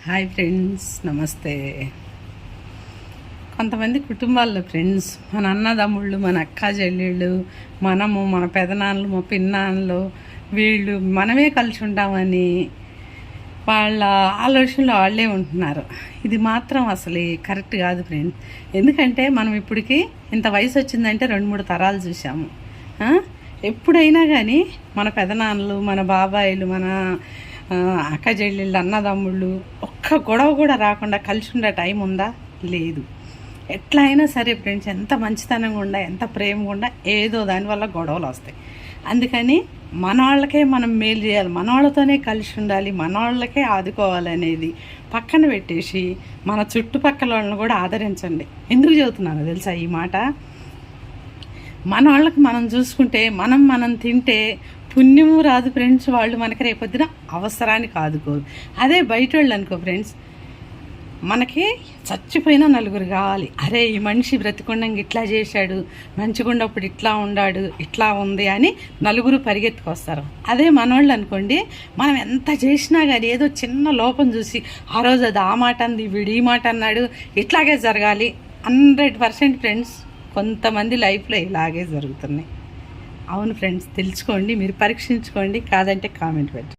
Hi friends, నమస్తే. కొంతమంది కుటుంబాల్లో ఫ్రెండ్స్, మన అన్నదమ్ముళ్ళు, మన అక్క చెల్లెళ్ళు, మనము, మన పెదనాన్నలు, మా పిన్నాన్నలు, వీళ్ళు మనమే కలిసి ఉంటామని వాళ్ళ ఆలోచనలు వాళ్ళే ఉంటున్నారు. ఇది మాత్రం అసలు కరెక్ట్ కాదు ఫ్రెండ్స్. ఎందుకంటే మనం ఇప్పటికి ఇంత వయసు వచ్చిందంటే 2-3 తరాలు చూసాము. ఎప్పుడైనా కానీ మన పెదనాన్నలు, మన బాబాయిలు, మన అక్క చెల్లెళ్ళు, అన్నదమ్ముళ్ళు ఒక్క గొడవ కూడా రాకుండా కలిసి ఉండే టైం ఉందా? లేదు. ఎట్లా అయినా సరే ఫ్రెండ్స్, ఎంత మంచితనంగా ఉండా, ఎంత ప్రేమగా ఉండా, ఏదో దానివల్ల గొడవలు వస్తాయి. అందుకని మన వాళ్ళకే మనం మేలు చేయాలి, మన వాళ్ళతోనే కలిసి ఉండాలి, మన వాళ్ళకే ఆదుకోవాలనేది పక్కన పెట్టేసి మన చుట్టుపక్కల వాళ్ళని కూడా ఆదరించండి. ఎందుకు చెబుతున్నాను తెలుసా ఈ మాట? మన వాళ్ళకి మనం చూసుకుంటే, మనం తింటే పుణ్యము రాదు ఫ్రెండ్స్. వాళ్ళు మనకి రేపొద్దున అవసరానికి ఆదుకోరు. అదే బయట వాళ్ళు అనుకో ఫ్రెండ్స్, మనకి చచ్చిపోయినా నలుగురు కావాలి. అరే, ఈ మనిషి బ్రతికుండంగా ఇట్లా చేశాడు, మంచిగుండప్పుడు ఇట్లా ఉండాడు, ఇట్లా ఉంది అని నలుగురు పరిగెత్తుకొస్తారు. అదే మనోళ్ళు అనుకోండి, మనం ఎంత చేసినా కానీ ఏదో చిన్న లోపం చూసి ఆ రోజు అది ఆ మాట అంది, వీడు ఈ మాట అన్నాడు, ఇట్లాగే జరగాలి. 100% ఫ్రెండ్స్, కొంతమంది లైఫ్లో ఇలాగే జరుగుతున్నాయి. అవును ఫ్రెండ్స్, తెలుసుకోండి, మీరు పరీక్షించుకోండి. కాదంటే కామెంట్ పెట్టండి.